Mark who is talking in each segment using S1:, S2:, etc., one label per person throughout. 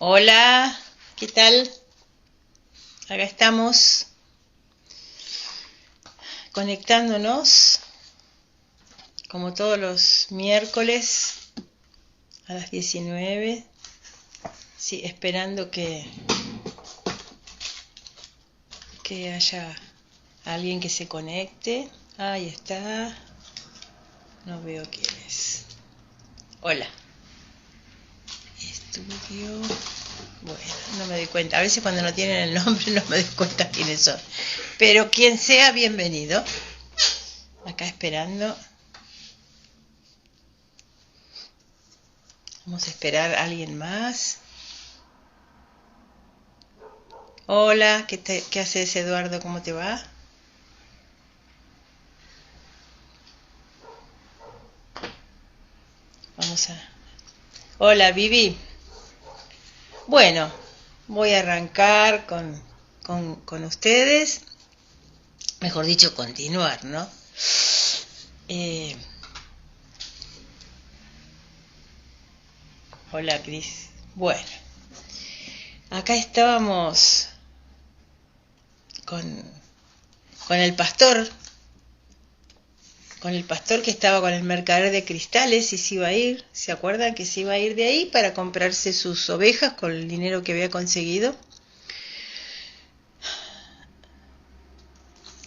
S1: Hola, ¿qué tal? Acá estamos conectándonos como todos los miércoles a las 19. Sí, esperando que haya alguien que se conecte. Ahí está. No veo quién es. Hola. Estudio. Bueno, no me doy cuenta. A veces cuando no tienen el nombre no me doy cuenta quiénes son. Pero quien sea, bienvenido. Acá esperando. Vamos a esperar a alguien más. Hola, ¿qué haces, Eduardo? ¿Cómo te va? Vamos a... Hola, Vivi. Bueno, voy a arrancar con ustedes. Mejor dicho, continuar, ¿no? Eh, Hola, Cris. Bueno, acá estábamos con, con el pastor, con el pastor que estaba con el mercader de cristales y se iba a ir. ¿Se acuerdan que se iba a ir de ahí para comprarse sus ovejas con el dinero que había conseguido?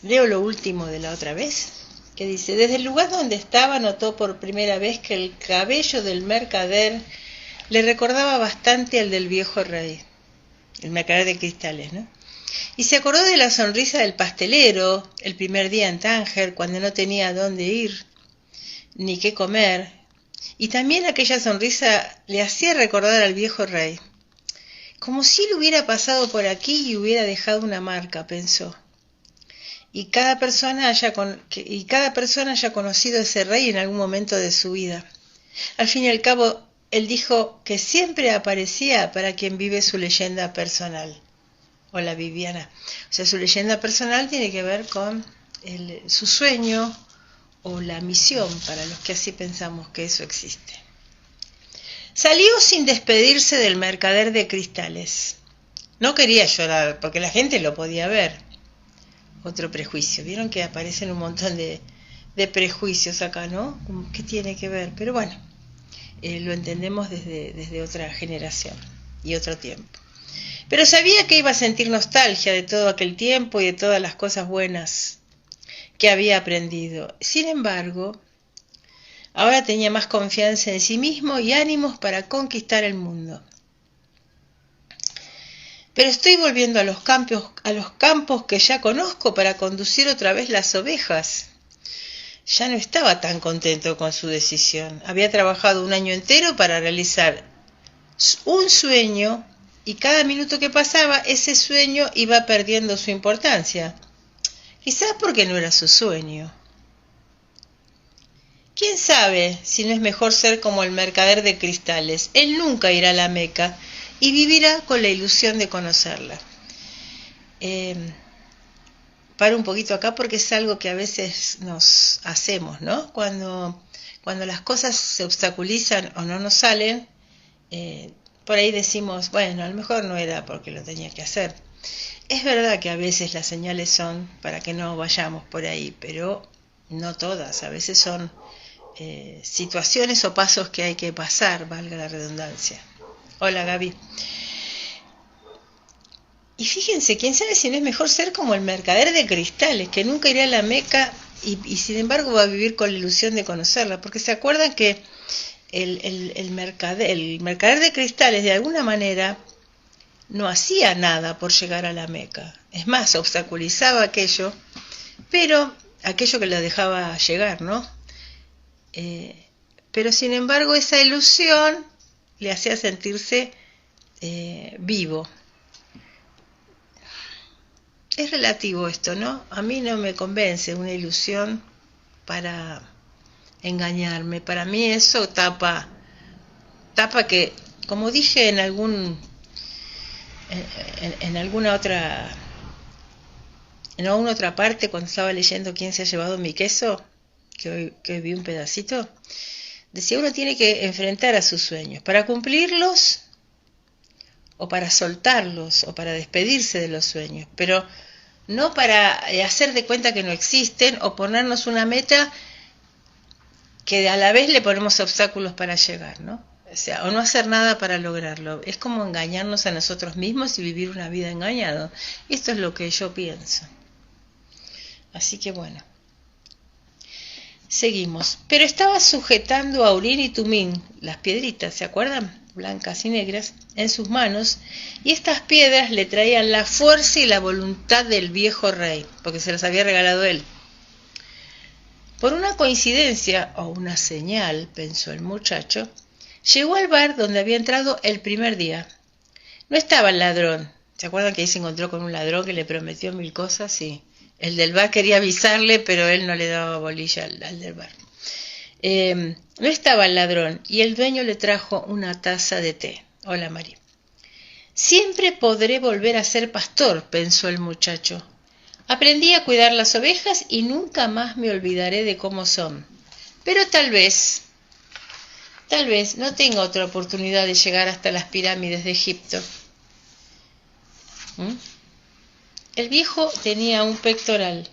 S1: Leo lo último de la otra vez, que dice: desde el lugar donde estaba notó por primera vez que el cabello del mercader le recordaba bastante al del viejo rey, el mercader de cristales, ¿no? Y se acordó de la sonrisa del pastelero el primer día en Tánger, cuando no tenía dónde ir ni qué comer, y también aquella sonrisa le hacía recordar al viejo rey, como si él hubiera pasado por aquí y hubiera dejado una marca, pensó. Y cada persona haya conocido a ese rey en algún momento de su vida. Al fin y al cabo, él dijo que siempre aparecía para quien vive su leyenda personal. Hola, Viviana. O sea, su leyenda personal tiene que ver con su sueño o la misión, para los que así pensamos que eso existe. Salió sin despedirse del mercader de cristales. No quería llorar, porque la gente lo podía ver. Otro prejuicio. Vieron que aparecen un montón de prejuicios acá, ¿no? ¿Qué tiene que ver? Pero bueno, lo entendemos desde otra generación y otro tiempo. Pero sabía que iba a sentir nostalgia de todo aquel tiempo y de todas las cosas buenas que había aprendido. Sin embargo, ahora tenía más confianza en sí mismo y ánimos para conquistar el mundo. Pero estoy volviendo a los campos que ya conozco para conducir otra vez las ovejas. Ya no estaba tan contento con su decisión. Había trabajado un año entero para realizar un sueño y cada minuto que pasaba ese sueño iba perdiendo su importancia. Quizás porque no era su sueño. ¿Quién sabe si no es mejor ser como el mercader de cristales? Él nunca irá a la Meca y vivirá con la ilusión de conocerla. Paro un poquito acá porque es algo que a veces nos hacemos, ¿no? Cuando las cosas se obstaculizan o no nos salen, por ahí decimos, bueno, a lo mejor no era porque lo tenía que hacer. Es verdad que a veces las señales son para que no vayamos por ahí, pero no todas. A veces son situaciones o pasos que hay que pasar, valga la redundancia. Hola, Gaby. Y fíjense, quién sabe si no es mejor ser como el mercader de cristales, que nunca irá a la Meca y sin embargo va a vivir con la ilusión de conocerla, porque se acuerdan que el mercader de cristales de alguna manera no hacía nada por llegar a la Meca. Es más, obstaculizaba pero aquello que lo dejaba llegar, ¿no? Pero sin embargo esa ilusión le hacía sentirse vivo. Es relativo esto, ¿no? A mí no me convence una ilusión para engañarme. Para mí eso tapa que, como dije en alguna otra, en alguna otra parte cuando estaba leyendo ¿Quién se ha llevado mi queso? Que hoy vi un pedacito. Decía, uno tiene que enfrentar a sus sueños. Para cumplirlos, o para soltarlos, o para despedirse de los sueños, pero no para hacer de cuenta que no existen o ponernos una meta que a la vez le ponemos obstáculos para llegar, ¿no? O sea, o no hacer nada para lograrlo. Es como engañarnos a nosotros mismos y vivir una vida engañada. Esto es lo que yo pienso. Así que bueno. Seguimos. Pero estaba sujetando a Urín y Tumín, las piedritas, ¿se acuerdan? Blancas y negras, en sus manos, y estas piedras le traían la fuerza y la voluntad del viejo rey, porque se las había regalado él. Por una coincidencia o una señal, pensó el muchacho, llegó al bar donde había entrado el primer día. No estaba el ladrón. ¿Se acuerdan que ahí se encontró con un ladrón que le prometió 1000 cosas? Sí. El del bar quería avisarle, pero él no le daba bolilla al del bar. No estaba el ladrón y el dueño le trajo una taza de té. Hola, María. Siempre podré volver a ser pastor, pensó el muchacho. Aprendí a cuidar las ovejas y nunca más me olvidaré de cómo son. Pero tal vez no tenga otra oportunidad de llegar hasta las pirámides de Egipto. El viejo tenía un pectoral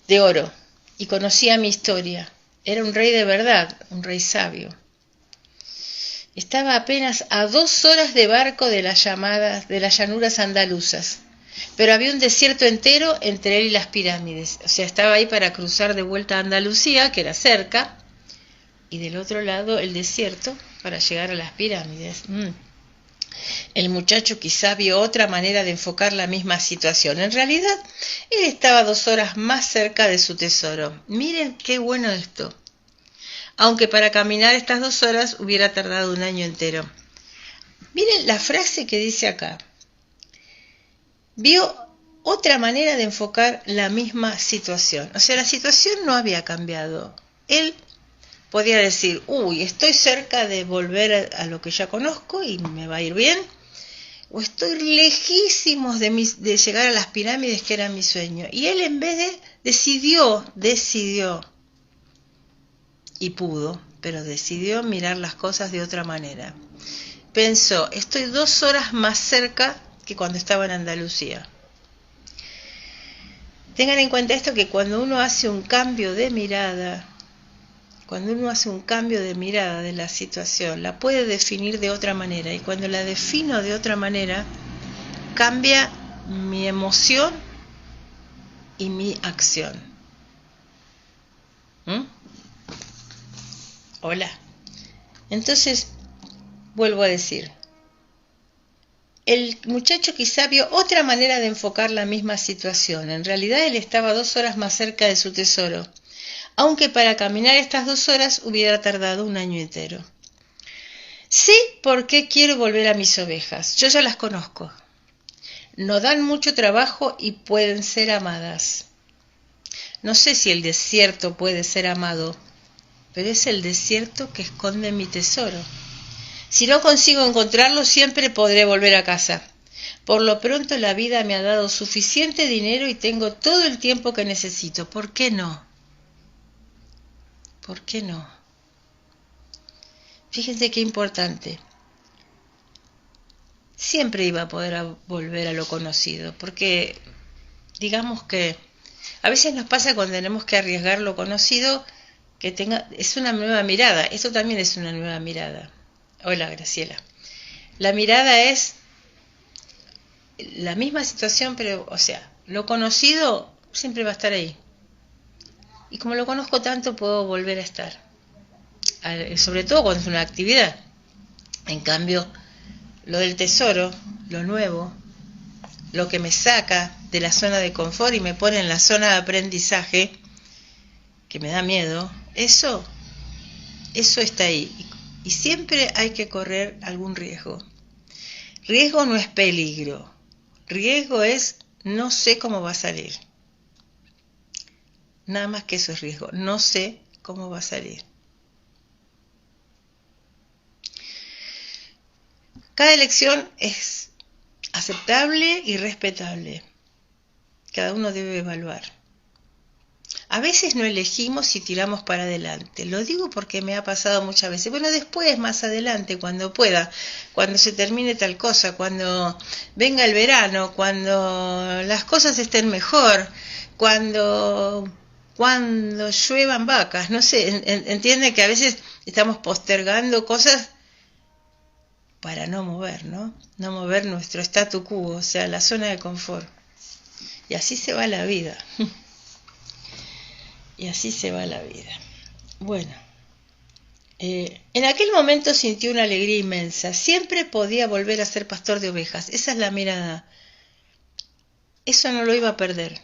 S1: de oro y conocía mi historia. Era un rey de verdad, un rey sabio. Estaba apenas a 2 horas de barco de las llanuras andaluzas, pero había un desierto entero entre él y las pirámides. O sea, estaba ahí para cruzar de vuelta a Andalucía, que era cerca, y del otro lado el desierto para llegar a las pirámides. El muchacho quizá vio otra manera de enfocar la misma situación. En realidad, él estaba 2 horas más cerca de su tesoro. Miren qué bueno esto. Aunque para caminar estas 2 horas hubiera tardado un año entero. Miren la frase que dice acá. Vio otra manera de enfocar la misma situación. O sea, la situación no había cambiado. Él podía decir, estoy cerca de volver a lo que ya conozco y me va a ir bien. O estoy lejísimos de llegar a las pirámides, que era mi sueño. Y él en vez de decidió y pudo, pero decidió mirar las cosas de otra manera. Pensó, estoy 2 horas más cerca que cuando estaba en Andalucía. Tengan en cuenta esto, que cuando uno hace un cambio de mirada, de la situación, la puede definir de otra manera. Y cuando la defino de otra manera, cambia mi emoción y mi acción. Hola. Entonces, vuelvo a decir, el muchacho quizá vio otra manera de enfocar la misma situación. En realidad él estaba 2 horas más cerca de su tesoro, aunque para caminar estas 2 horas hubiera tardado un año entero. Sí, ¿por qué quiero volver a mis ovejas? Yo ya las conozco. No dan mucho trabajo y pueden ser amadas. No sé si el desierto puede ser amado, pero es el desierto que esconde mi tesoro. Si no consigo encontrarlo, siempre podré volver a casa. Por lo pronto la vida me ha dado suficiente dinero y tengo todo el tiempo que necesito. ¿Por qué no? ¿Por qué no? Fíjense qué importante. Siempre iba a poder volver a lo conocido, porque digamos que a veces nos pasa cuando tenemos que arriesgar lo conocido, es una nueva mirada. Esto también es una nueva mirada. Hola, Graciela. La mirada es la misma situación, pero, o sea, lo conocido siempre va a estar ahí. Y como lo conozco tanto, puedo volver a estar. Sobre todo cuando es una actividad. En cambio, lo del tesoro, lo nuevo, lo que me saca de la zona de confort y me pone en la zona de aprendizaje, que me da miedo, eso está ahí. Y siempre hay que correr algún riesgo. Riesgo no es peligro. Riesgo es no sé cómo va a salir. Nada más que eso es riesgo. No sé cómo va a salir. Cada elección es aceptable y respetable. Cada uno debe evaluar. A veces no elegimos y tiramos para adelante. Lo digo porque me ha pasado muchas veces. Bueno, después, más adelante, cuando pueda, cuando se termine tal cosa, cuando venga el verano, cuando las cosas estén mejor, cuando lluevan vacas, no sé, entiende que a veces estamos postergando cosas para no mover, ¿no? No mover nuestro statu quo, o sea, la zona de confort. Y así se va la vida. Y así se va la vida. Bueno, en aquel momento sintió una alegría inmensa. Siempre podía volver a ser pastor de ovejas. Esa es la mirada. Eso no lo iba a perder.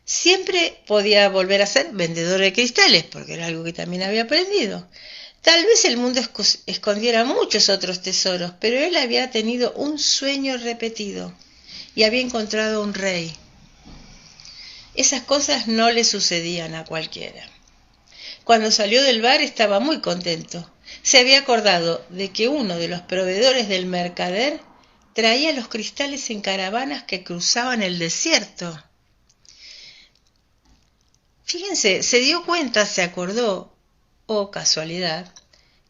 S1: Siempre podía volver a ser vendedor de cristales, porque era algo que también había aprendido. Tal vez el mundo escondiera muchos otros tesoros, pero él había tenido un sueño repetido y había encontrado un rey. Esas cosas no le sucedían a cualquiera. Cuando salió del bar estaba muy contento. Se había acordado de que uno de los proveedores del mercader traía los cristales en caravanas que cruzaban el desierto. Fíjense, se dio cuenta, se acordó, o casualidad,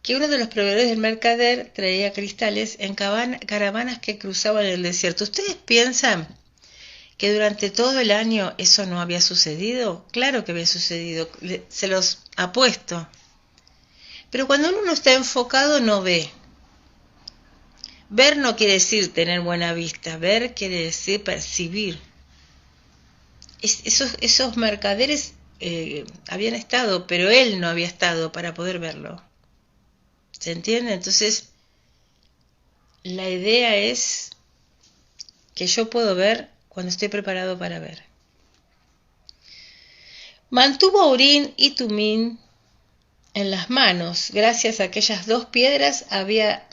S1: que uno de los proveedores del mercader traía cristales en caravanas que cruzaban el desierto. ¿Ustedes piensan que durante todo el año eso no había sucedido? Claro que había sucedido, se los apuesto. Pero cuando uno no está enfocado no ve. Ver no quiere decir tener buena vista, ver quiere decir percibir. Esos mercaderes habían estado, pero él no había estado para poder verlo. ¿Se entiende? Entonces, la idea es que yo puedo ver cuando estoy preparado para ver. Mantuvo a Urín y Tumín en las manos. Gracias a aquellas dos piedras había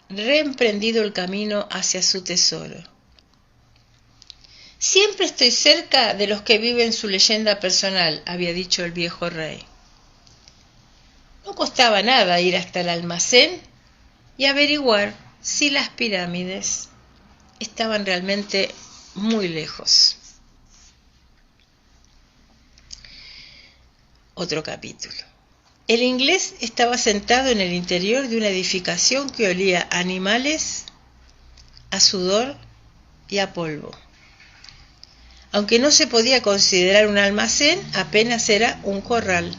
S1: reemprendido el camino hacia su tesoro. Siempre estoy cerca de los que viven su leyenda personal, había dicho el viejo rey. No costaba nada ir hasta el almacén y averiguar si las pirámides estaban realmente muy lejos. Otro capítulo. El inglés estaba sentado en el interior de una edificación que olía a animales, a sudor y a polvo. Aunque no se podía considerar un almacén, apenas era un corral.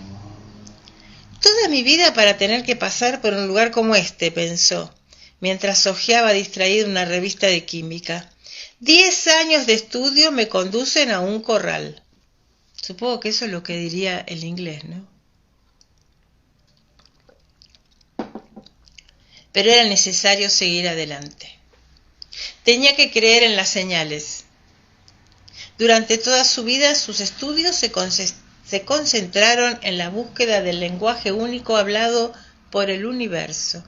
S1: Toda mi vida para tener que pasar por un lugar como este, pensó, mientras hojeaba distraído una revista de química. 10 años de estudio me conducen a un corral. Supongo que eso es lo que diría el inglés, ¿no? Pero era necesario seguir adelante. Tenía que creer en las señales. Durante toda su vida sus estudios se concentraron en la búsqueda del lenguaje único hablado por el universo.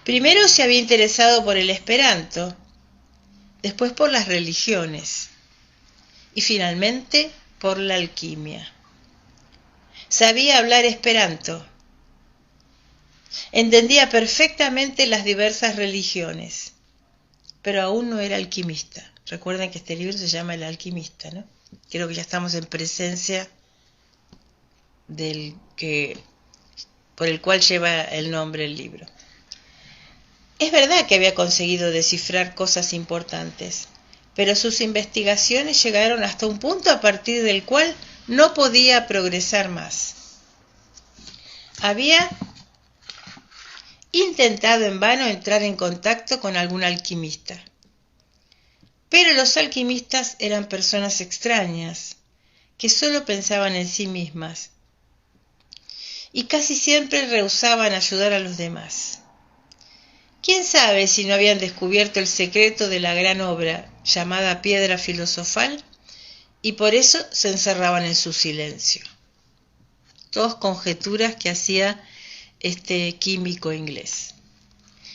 S1: Primero se había interesado por el esperanto, después por las religiones y finalmente por la alquimia. Sabía hablar esperanto. Entendía perfectamente las diversas religiones, pero aún no era alquimista. Recuerden que este libro se llama El alquimista, ¿no? Creo que ya estamos en presencia por el cual lleva el nombre el libro. Es verdad que había conseguido descifrar cosas importantes, pero sus investigaciones llegaron hasta un punto a partir del cual no podía progresar más. Había intentado en vano entrar en contacto con algún alquimista. Pero los alquimistas eran personas extrañas, que solo pensaban en sí mismas, y casi siempre rehusaban ayudar a los demás. ¿Quién sabe si no habían descubierto el secreto de la gran obra llamada piedra filosofal y por eso se encerraban en su silencio? Todas conjeturas que hacía este químico inglés.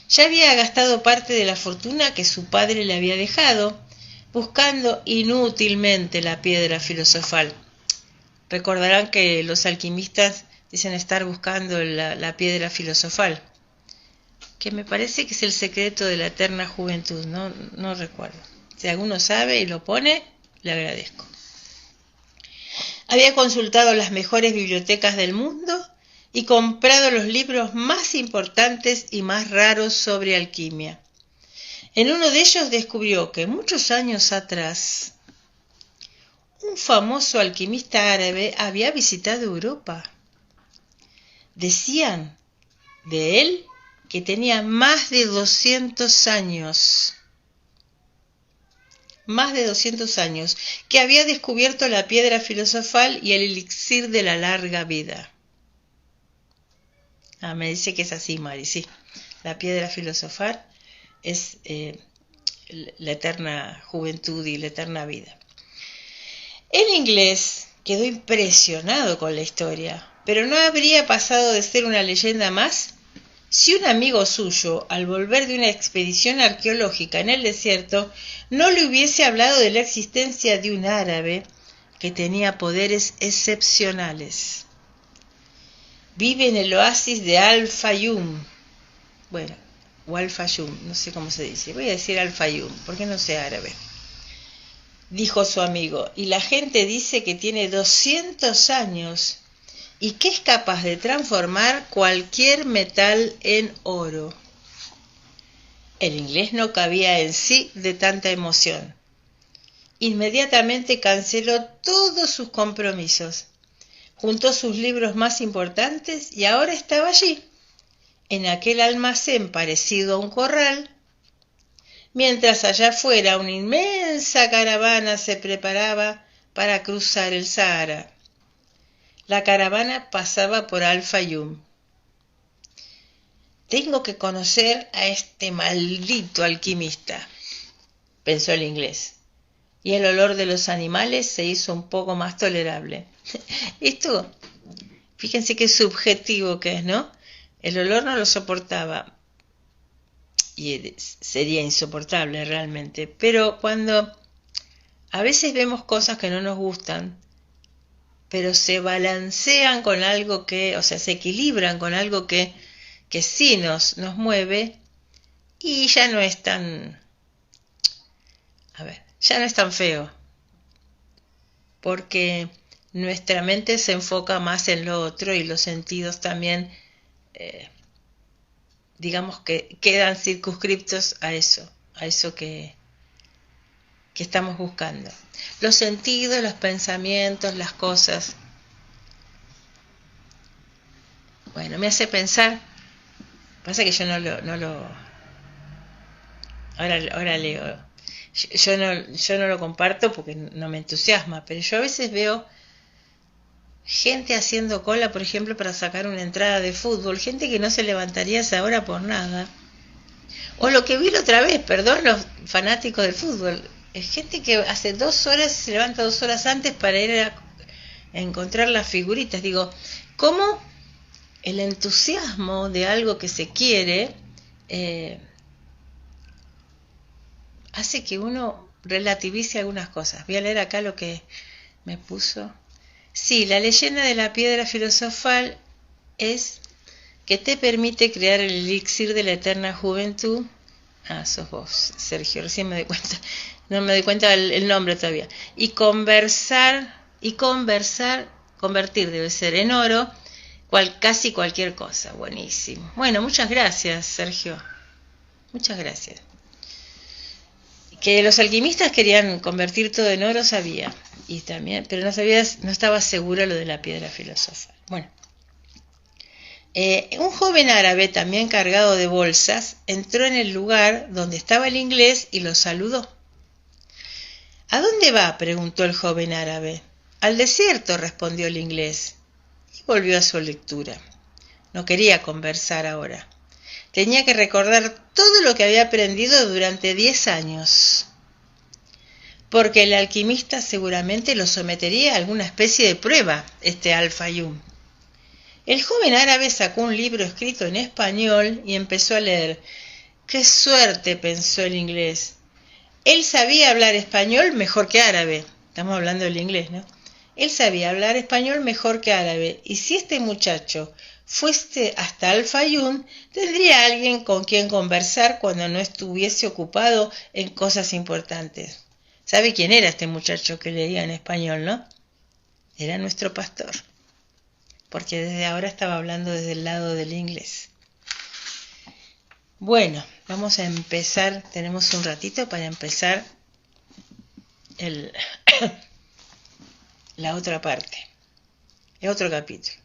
S1: Ya había gastado parte de la fortuna que su padre le había dejado, buscando inútilmente la piedra filosofal. Recordarán que los alquimistas dicen estar buscando la piedra filosofal, que me parece que es el secreto de la eterna juventud, no recuerdo. Si alguno sabe y lo pone, le agradezco. Había consultado las mejores bibliotecas del mundo y comprado los libros más importantes y más raros sobre alquimia. En uno de ellos descubrió que muchos años atrás un famoso alquimista árabe había visitado Europa. Decían de él que tenía más de 200 años. Más de 200 años, que había descubierto la piedra filosofal y el elixir de la larga vida. Me dice que es así, Mari, sí. La piedra filosofal es la eterna juventud y la eterna vida. El inglés quedó impresionado con la historia, pero no habría pasado de ser una leyenda más si un amigo suyo, al volver de una expedición arqueológica en el desierto, no le hubiese hablado de la existencia de un árabe que tenía poderes excepcionales. Vive en el oasis de Al-Fayum. Bueno, o Al-Fayum, no sé cómo se dice. Voy a decir Al-Fayum, porque no sé árabe. Dijo su amigo, y la gente dice que tiene 200 años y que es capaz de transformar cualquier metal en oro. El inglés no cabía en sí de tanta emoción. Inmediatamente canceló todos sus compromisos, juntó sus libros más importantes y ahora estaba allí, en aquel almacén parecido a un corral, mientras allá afuera una inmensa caravana se preparaba para cruzar el Sahara. La caravana pasaba por Al-Fayum. Tengo que conocer a este maldito alquimista, pensó el inglés, y el olor de los animales se hizo un poco más tolerable. Esto, fíjense qué subjetivo que es, ¿no? El olor no lo soportaba, y sería insoportable realmente, pero cuando a veces vemos cosas que no nos gustan, pero se balancean con algo que, o sea, se equilibran con algo que sí nos mueve, y ya no es tan, ya no es tan feo, porque nuestra mente se enfoca más en lo otro y los sentidos también, digamos que quedan circunscriptos a eso que estamos buscando. Los sentidos, los pensamientos, las cosas. Bueno, me hace pensar, pasa que yo no lo ahora leo. Yo no lo comparto porque no me entusiasma, pero yo a veces veo gente haciendo cola, por ejemplo, para sacar una entrada de fútbol, gente que no se levantaría a esa hora por nada. O lo que vi la otra vez, perdón, los fanáticos del fútbol, es gente que hace 2 horas, se levanta 2 horas antes para ir a encontrar las figuritas. Digo, ¿cómo el entusiasmo de algo que se quiere hace que uno relativice algunas cosas? Voy a leer acá lo que me puso. Sí, la leyenda de la piedra filosofal es que te permite crear el elixir de la eterna juventud. Sos vos, Sergio, recién me doy cuenta. No me doy cuenta el nombre todavía. Y convertir debe ser en oro, casi cualquier cosa. Buenísimo. Bueno, muchas gracias, Sergio. Muchas gracias. Que los alquimistas querían convertir todo en oro, sabía. Y también, pero no estaba segura lo de la piedra filosofal. Bueno. Un joven árabe, también cargado de bolsas, entró en el lugar donde estaba el inglés y lo saludó. ¿A dónde va?, preguntó el joven árabe. Al desierto, respondió el inglés, y volvió a su lectura. No quería conversar ahora. Tenía que recordar todo lo que había aprendido durante 10 años, porque el alquimista seguramente lo sometería a alguna especie de prueba, Al-Fayum. El joven árabe sacó un libro escrito en español y empezó a leer. ¡Qué suerte!, pensó el inglés. Él sabía hablar español mejor que árabe. Estamos hablando del inglés, ¿no? Él sabía hablar español mejor que árabe. Y si este muchacho fuese hasta Al-Fayum, tendría alguien con quien conversar cuando no estuviese ocupado en cosas importantes. ¿Sabe quién era este muchacho que leía en español, no? era nuestro pastor, porque desde ahora estaba hablando desde el lado del inglés. Bueno, vamos a empezar, tenemos un ratito para empezar la otra parte, el otro capítulo.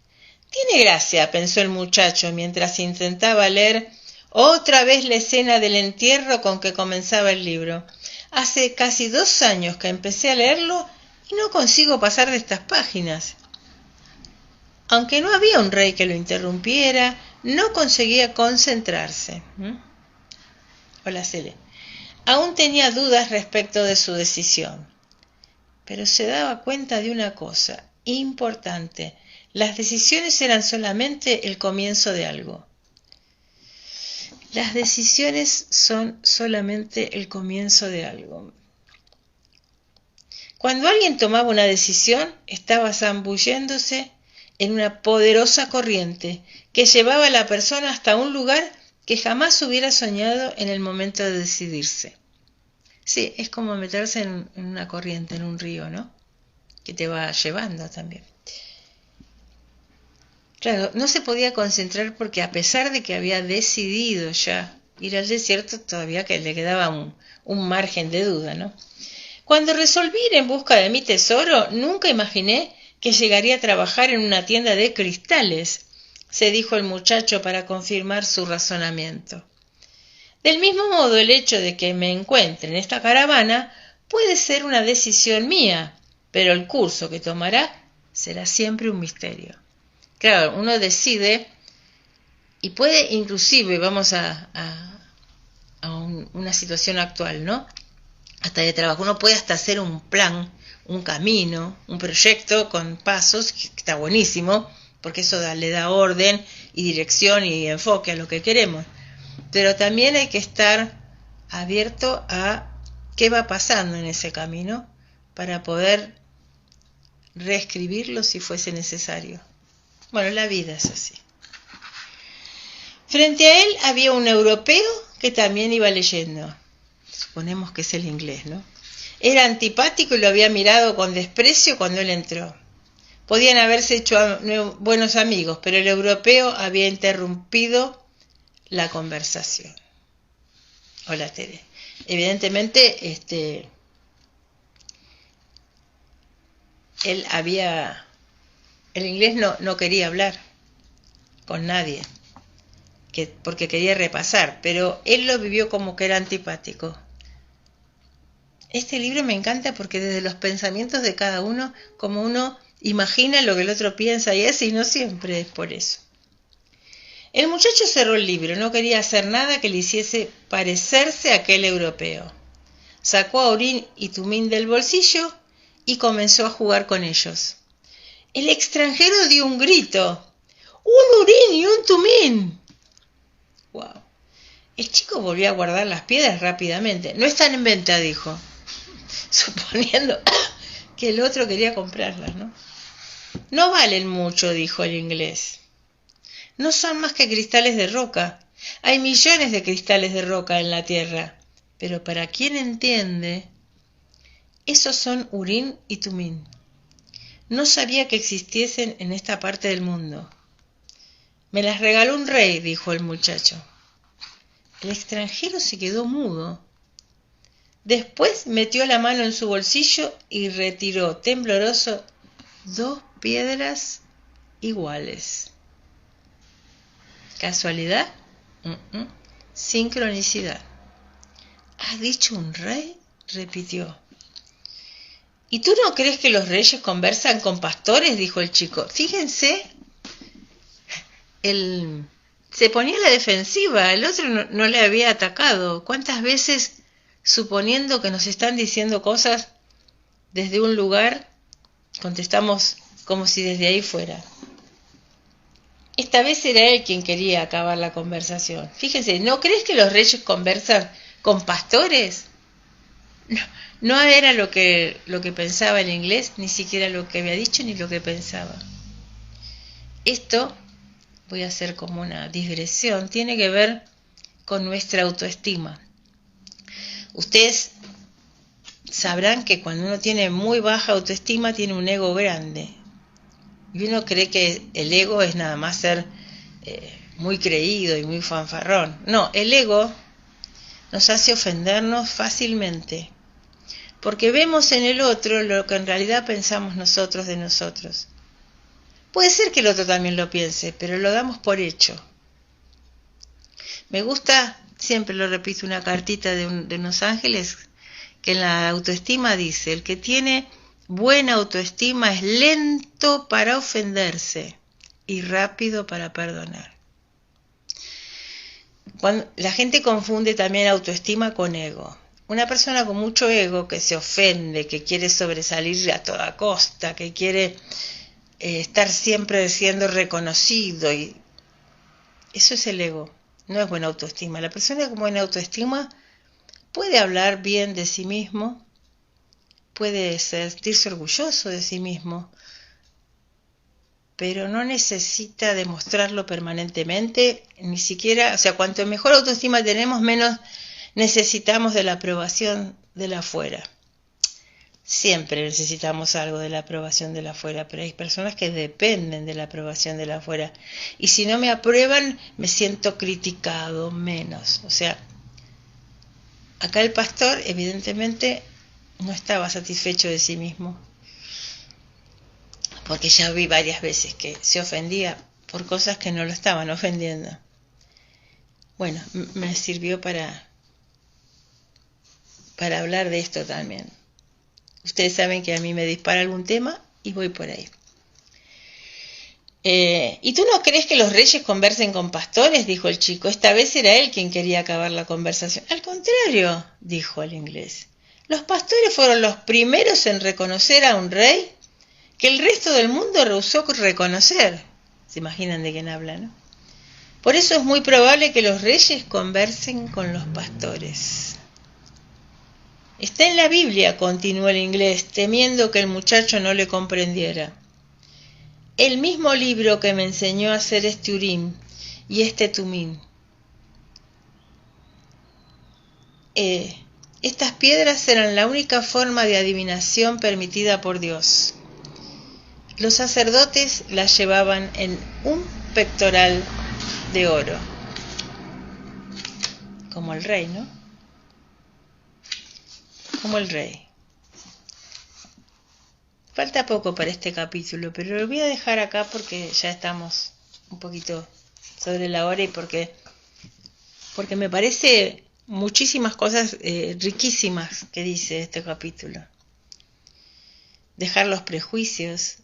S1: Tiene gracia, pensó el muchacho mientras intentaba leer otra vez la escena del entierro con que comenzaba el libro. Hace casi 2 años que empecé a leerlo y no consigo pasar de estas páginas. Aunque no había un rey que lo interrumpiera, no conseguía concentrarse. Hola, Cele. Aún tenía dudas respecto de su decisión, pero se daba cuenta de una cosa importante. Las decisiones eran solamente el comienzo de algo. Las decisiones son solamente el comienzo de algo. Cuando alguien tomaba una decisión, estaba zambulléndose en una poderosa corriente que llevaba a la persona hasta un lugar que jamás hubiera soñado en el momento de decidirse. Sí, es como meterse en una corriente, en un río, ¿no? Que te va llevando también. Claro, no se podía concentrar porque a pesar de que había decidido ya ir al desierto, todavía que le quedaba un margen de duda, ¿no? Cuando resolví ir en busca de mi tesoro, nunca imaginé que llegaría a trabajar en una tienda de cristales, se dijo el muchacho para confirmar su razonamiento. Del mismo modo, el hecho de que me encuentre en esta caravana puede ser una decisión mía, pero el curso que tomará será siempre un misterio. Claro, uno decide y puede inclusive, vamos a una situación actual, ¿no? Hasta de trabajo, uno puede hasta hacer un plan, un camino, un proyecto con pasos, que está buenísimo, porque eso le da orden y dirección y enfoque a lo que queremos. Pero también hay que estar abierto a qué va pasando en ese camino para poder reescribirlo si fuese necesario. Bueno, la vida es así. Frente a él había un europeo que también iba leyendo. Suponemos que es el inglés, ¿no? Era antipático y lo había mirado con desprecio cuando él entró. Podían haberse hecho buenos amigos, pero el europeo había interrumpido la conversación. Hola, Tere. Evidentemente, el inglés no quería hablar con nadie, porque quería repasar, pero él lo vivió como que era antipático. Este libro me encanta porque desde los pensamientos de cada uno, como uno imagina lo que el otro piensa y no siempre es por eso. El muchacho cerró el libro, no quería hacer nada que le hiciese parecerse a aquel europeo. Sacó a Urín y Tumín del bolsillo y comenzó a jugar con ellos. El extranjero dio un grito. ¡Un Urín y un Tumín! ¡Wow! El chico volvió a guardar las piedras rápidamente. No están en venta, dijo, suponiendo que el otro quería comprarlas, ¿no? No valen mucho, dijo el inglés. No son más que cristales de roca. Hay millones de cristales de roca en la tierra. Pero para quien entiende, esos son Urín y Tumín. No sabía que existiesen en esta parte del mundo. Me las regaló un rey, dijo el muchacho. El extranjero se quedó mudo. Después metió la mano en su bolsillo y retiró, tembloroso, 2 piedras iguales. ¿Casualidad? Sincronicidad. ¿Has dicho un rey? Repitió. ¿Y tú no crees que los reyes conversan con pastores? Dijo el chico. Fíjense, se ponía a la defensiva, el otro no le había atacado. ¿Cuántas veces, suponiendo que nos están diciendo cosas desde un lugar, contestamos como si desde ahí fuera? Esta vez era él quien quería acabar la conversación. Fíjense, ¿no crees que los reyes conversan con pastores? No era lo que pensaba el inglés, ni siquiera lo que había dicho ni lo que pensaba. Esto, voy a hacer como una digresión, tiene que ver con nuestra autoestima. Ustedes sabrán que cuando uno tiene muy baja autoestima tiene un ego grande. Y uno cree que el ego es nada más ser muy creído y muy fanfarrón. No, el ego nos hace ofendernos fácilmente, porque vemos en el otro lo que en realidad pensamos nosotros de nosotros. Puede ser que el otro también lo piense, pero lo damos por hecho. Me gusta, siempre lo repito, una cartita de unos ángeles que en la autoestima dice: el que tiene buena autoestima es lento para ofenderse y rápido para perdonar. La gente confunde también autoestima con ego. Una persona con mucho ego que se ofende, que quiere sobresalir a toda costa, que quiere estar siempre siendo reconocido, y eso es el ego, no es buena autoestima. La persona con buena autoestima puede hablar bien de sí mismo, puede sentirse orgulloso de sí mismo, pero no necesita demostrarlo permanentemente, ni siquiera, o sea, cuanto mejor autoestima tenemos, menos necesitamos de la aprobación de la afuera. Siempre necesitamos algo de la aprobación de la afuera, pero hay personas que dependen de la aprobación de la afuera. Y si no me aprueban, me siento criticado, menos. O sea, acá el pastor evidentemente no estaba satisfecho de sí mismo, porque ya vi varias veces que se ofendía por cosas que no lo estaban ofendiendo. Bueno, me sirvió para hablar de esto también. Ustedes saben que a mí me dispara algún tema y voy por ahí. ¿Y tú no crees que los reyes conversen con pastores?, dijo el chico. Esta vez era él quien quería acabar la conversación. Al contrario, dijo el inglés. Los pastores fueron los primeros en reconocer a un rey que el resto del mundo rehusó reconocer. ¿Se imaginan de quién habla, no? Por eso es muy probable que los reyes conversen con los pastores. Está en la Biblia, continuó el inglés, temiendo que el muchacho no le comprendiera. El mismo libro que me enseñó a hacer este Urim y este Tumim. Estas piedras eran la única forma de adivinación permitida por Dios. Los sacerdotes las llevaban en un pectoral de oro, como el rey, ¿no? Como el rey. Falta poco para este capítulo, pero lo voy a dejar acá porque ya estamos un poquito sobre la hora y porque me parece muchísimas cosas riquísimas que dice este capítulo. Dejar los prejuicios,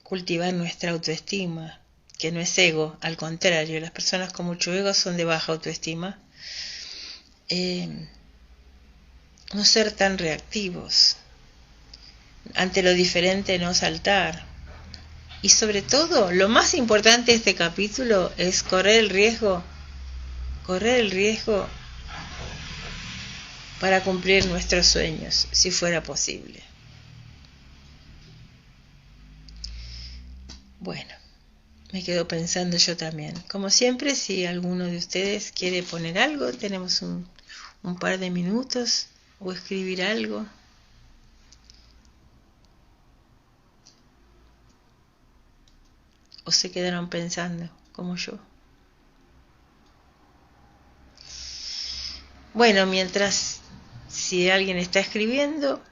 S1: cultivar nuestra autoestima, que no es ego, al contrario, las personas con mucho ego son de baja autoestima. No ser tan reactivos, ante lo diferente no saltar. Y sobre todo, lo más importante de este capítulo es correr el riesgo para cumplir nuestros sueños, si fuera posible. Bueno, me quedo pensando yo también. Como siempre, si alguno de ustedes quiere poner algo, tenemos un par de minutos, o escribir algo. ¿O se quedaron pensando, como yo? Bueno, mientras, si alguien está escribiendo,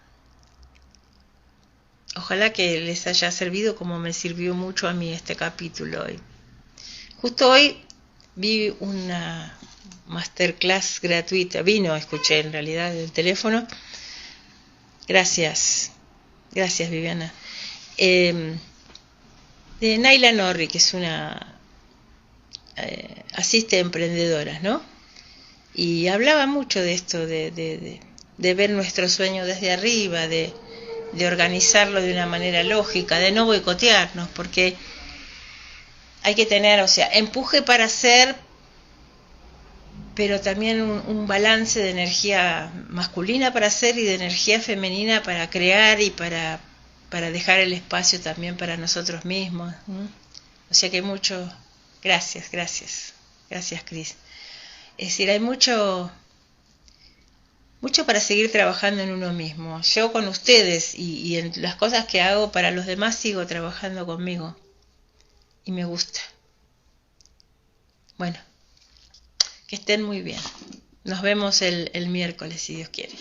S1: ojalá que les haya servido como me sirvió mucho a mí este capítulo hoy. Justo hoy vi una masterclass gratuita, escuché en realidad el teléfono. Gracias Viviana. De Naila Norri, que es una asiste a emprendedoras, ¿no? Y hablaba mucho de esto, de ver nuestro sueño desde arriba, de organizarlo de una manera lógica, de no boicotearnos, porque hay que tener, o sea, empuje para hacer, pero también un balance de energía masculina para hacer y de energía femenina para crear y para dejar el espacio también para nosotros mismos. O sea que hay mucho. Gracias, Cris. Es decir, hay mucho para seguir trabajando en uno mismo. Yo con ustedes y en las cosas que hago para los demás sigo trabajando conmigo. y me gusta. Bueno, que estén muy bien. Nos vemos el miércoles, si Dios quiere.